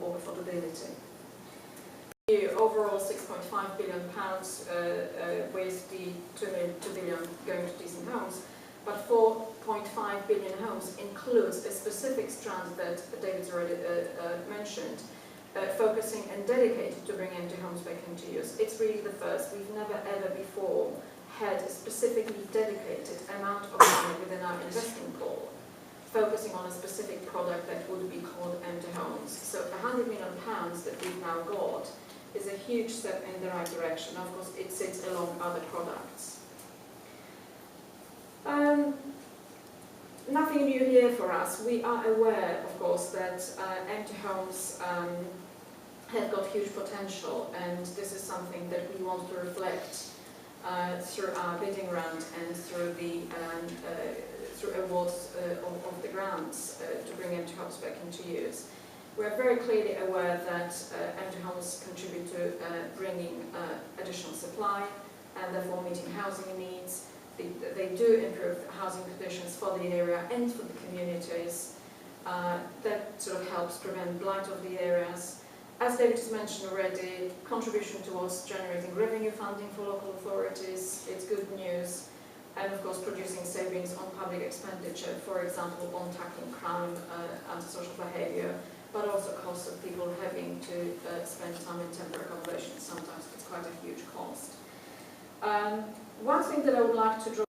or affordability. The overall £6.5 billion with the 2 billion going to decent homes, but 4.5 billion homes includes a specific strand that David's already mentioned, focusing and dedicated to bring empty homes back into use. It's really the first. We've never ever before had a specifically dedicated amount of money within our investing pool, focusing on a specific product that would be called empty homes. So £100 million that we've now got is a huge step in the right direction. Of course, it sits along other products. Nothing new here for us. We are aware, of course, that empty homes have got huge potential, and this is something that we want to reflect through our bidding round and through the through awards of the grants to bring empty homes back into use. We're very clearly aware that empty homes contribute to bringing additional supply and therefore meeting housing needs. They do improve housing conditions for the area and for the communities. That sort of helps prevent blight of the areas. As David has mentioned already, contribution towards generating revenue funding for local authorities, it's good news. And of course producing savings on public expenditure, for example on tackling crime, antisocial behaviour, but also costs of people having to spend time in temporary accommodation. Sometimes it's quite a huge cost. One thing that I would like to draw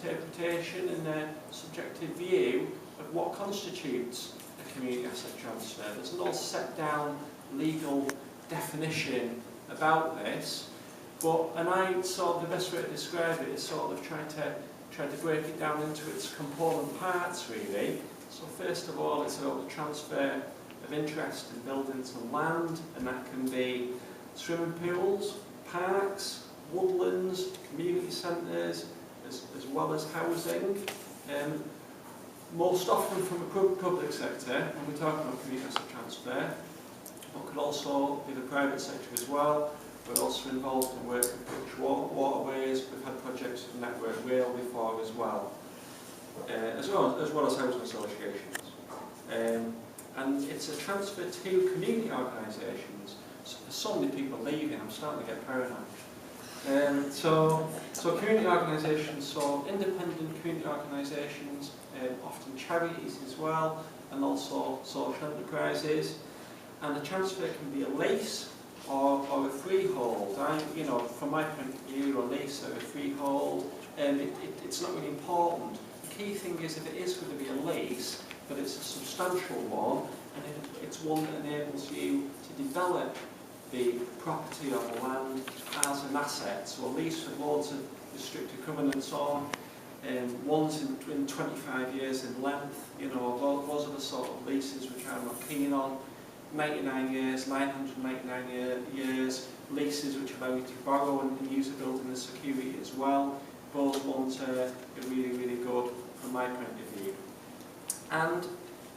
interpretation and a subjective view of what constitutes a community asset transfer. There's no set down legal definition about this, and I sort of, the best way to describe it is sort of trying to break it down into its component parts really. So first of all, it's about the transfer of interest in buildings and land, and that can be swimming pools, parks, woodlands, community centres, as well as housing. Most often from the public sector, when we're talking about community asset transfer, but could also be the private sector as well. We're also involved in work with waterways. We've had projects with Network Rail before as well, as well as housing associations. And it's a transfer to community organisations. So there's so many people leaving, I'm starting to get paranoid. So community organisations, so independent community organisations, often charities as well, and also social enterprises. And the transfer can be a lease or a freehold. From my point of view, a lease or a freehold, it's not really important. The key thing is if it is going to be a lease, but it's a substantial one, and it's one that enables you to develop the property or the land as an asset. So a lease with loads of restricted covenants on, one's in 25 years in length, those are the sort of leases which I'm not keen on. 99 years, 999 years, leases which allow you to borrow and use a building as security as well. Those ones are really, really good from my point of view. And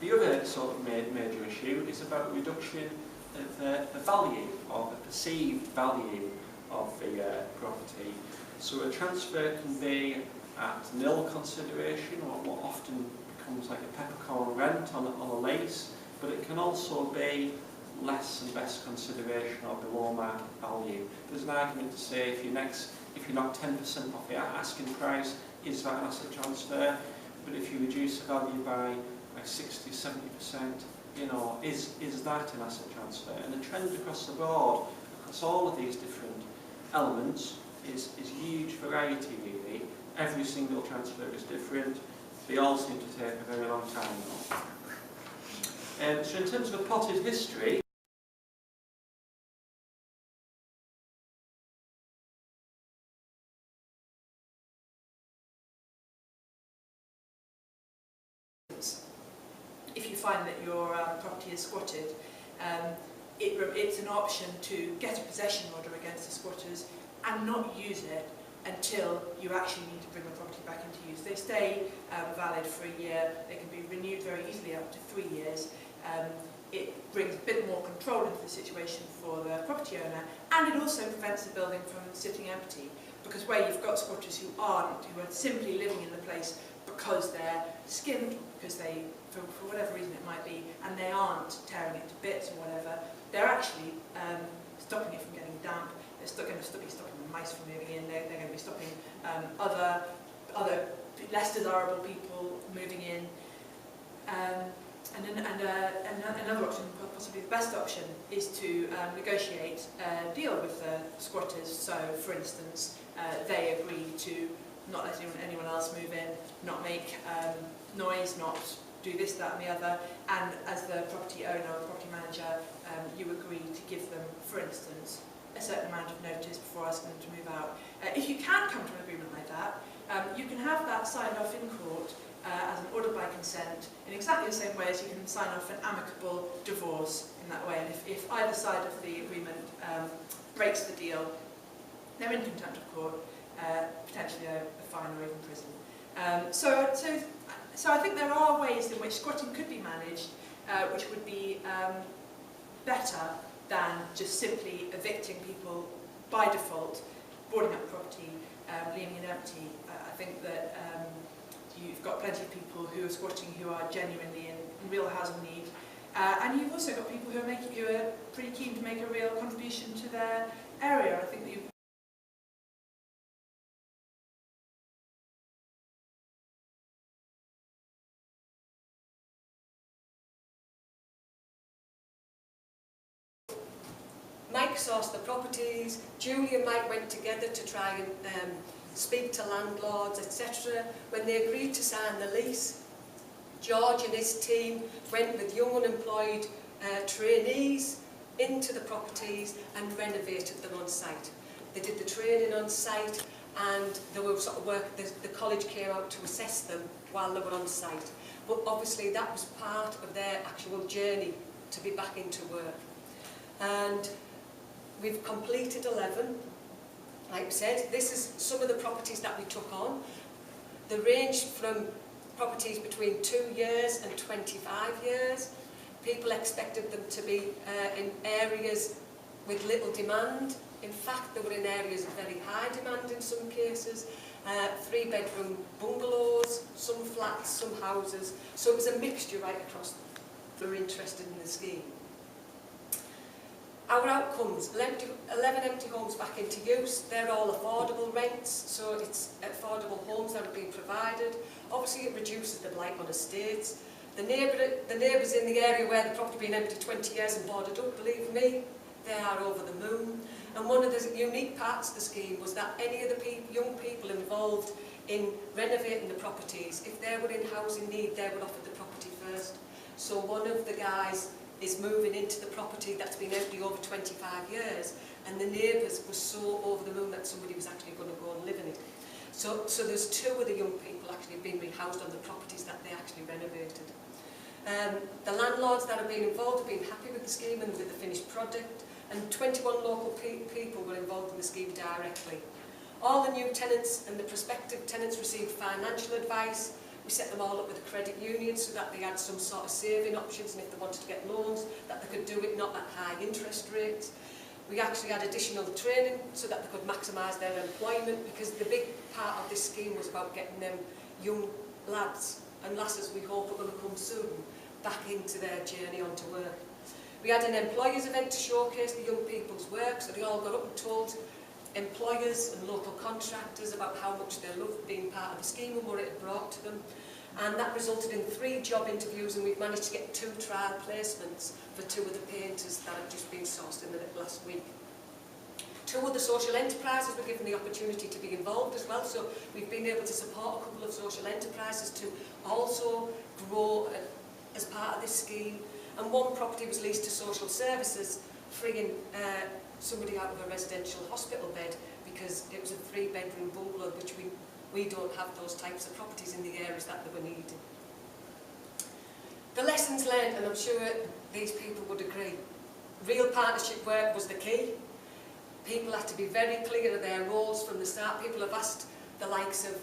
the other sort of major issue is about reduction of the value or the perceived value of the property. So a transfer can be at nil consideration, or what often becomes like a peppercorn rent on a lease, but it can also be less than best consideration or below market value. There's an argument to say if you knock 10% off the asking price, is that an asset transfer? But if you reduce the value by 60, 70%, is that an asset transfer? And the trend across the board, across all of these different elements, is huge variety really. Every single transfer is different. They all seem to take a very long time though. So in terms of a potted history, if you find that your property is squatted, it's an option to get a possession order against the squatters and not use it until you actually need to bring the property back into use. They stay valid for a year, they can be renewed very easily up to 3 years. It brings a bit more control into the situation for the property owner, and it also prevents the building from sitting empty. because where you've got squatters who are simply living in the place because they're skinned, because they, for whatever reason it might be, and they aren't tearing it to bits or whatever, they're actually stopping it from getting damp. They're still going to be stopping the mice from moving in. They're going to be stopping other less desirable people moving in. And another option, possibly the best option, is to negotiate a deal with the squatters. So, for instance, they agree to not let anyone else move in, not make noise, not do this, that and the other, and as the property owner or property manager, you agree to give them, for instance, a certain amount of notice before asking them to move out. If you can come to an agreement like that, you can have that signed off in court as an order by consent in exactly the same way as you can sign off an amicable divorce in that way. And if either side of the agreement breaks the deal, they're in contempt of court, potentially a fine or even prison. So I think there are ways in which squatting could be managed, which would be better than just simply evicting people by default, boarding up property, leaving it empty. I think that you've got plenty of people who are squatting who are genuinely in real housing need, and you've also got people who are pretty keen to make a real contribution to their area. I think that Mike sourced the properties, Julie and Mike went together to try and speak to landlords, etc. When they agreed to sign the lease, George and his team went with young unemployed trainees into the properties and renovated them on site. They did the training on site, and they were sort of the college came out to assess them while they were on site. But obviously that was part of their actual journey to be back into work. And we've completed 11. Like I said, this is some of the properties that we took on. They ranged from properties between 2 years and 25 years. People expected them to be in areas with little demand. In fact, they were in areas of very high demand in some cases. 3-bedroom bungalows, some flats, some houses. So it was a mixture right across. They were interested in the scheme. Our outcomes, 11 empty homes back into use. They're all affordable rents, so it's affordable homes that are being provided. Obviously it reduces the blight on estates. The neighbours in the area where the property had been empty 20 years and boarded up, believe me, they are over the moon. And one of the unique parts of the scheme was that any of the young people involved in renovating the properties, if they were in housing need, they were offered the property first. So one of the guys is moving into the property that's been empty over 25 years, and the neighbours were so over the moon that somebody was actually going to go and live in it. So there's 2 of the young people actually being rehoused on the properties that they actually renovated. The landlords that have been involved have been happy with the scheme and with the finished project, and 21 local people were involved in the scheme directly. All the new tenants and the prospective tenants received financial advice. We set them all up with a credit union so that they had some sort of saving options, and if they wanted to get loans, that they could do it not at high interest rates. We actually had additional training so that they could maximise their employment, because the big part of this scheme was about getting them young lads and lasses, we hope are going to come soon, back into their journey onto work. We had an employers event to showcase the young people's work, so they all got up and told employers and local contractors about how much they loved being part of the scheme and what it had brought to them. And that resulted in 3 job interviews, and we've managed to get 2 trial placements for 2 of the painters that have just been sourced in the last week. 2 of the social enterprises were given the opportunity to be involved as well, so we've been able to support a couple of social enterprises to also grow as part of this scheme. And 1 property was leased to social services, freeing somebody out of a residential hospital bed, because it was a 3-bedroom bungalow, which we don't have those types of properties in the areas that they were needed. The lessons learned, and I'm sure these people would agree, real partnership work was the key. People had to be very clear of their roles from the start. People have asked the likes of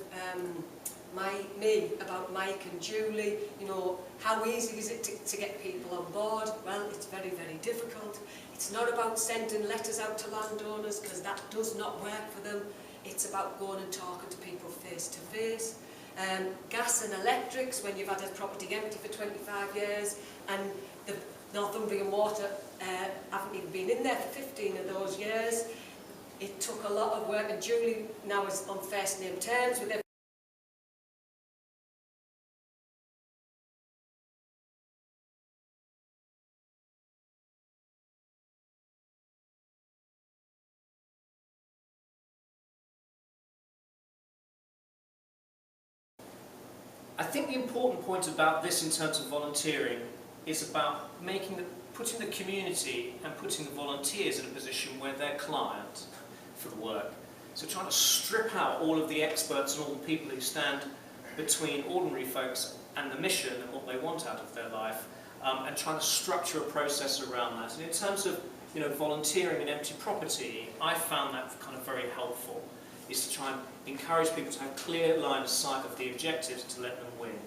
me about Mike and Julie, you know, how easy is it to get people on board? Well, it's very, very difficult. It's not about sending letters out to landowners, because that does not work for them. it's about going and talking to people face to face. Gas and electrics, when you've had a property empty for 25 years and the Northumbrian Water haven't even been in there for 15 of those years. It took a lot of work, and Julie now is on first name terms with everyone. I think the important point about this in terms of volunteering is about putting the community and putting the volunteers in a position where they're client for the work. So trying to strip out all of the experts and all the people who stand between ordinary folks and the mission and what they want out of their life, and trying to structure a process around that. And in terms of volunteering in empty property, I found that kind of very helpful, is to try and encourage people to have a clear line of sight of the objectives to let them win.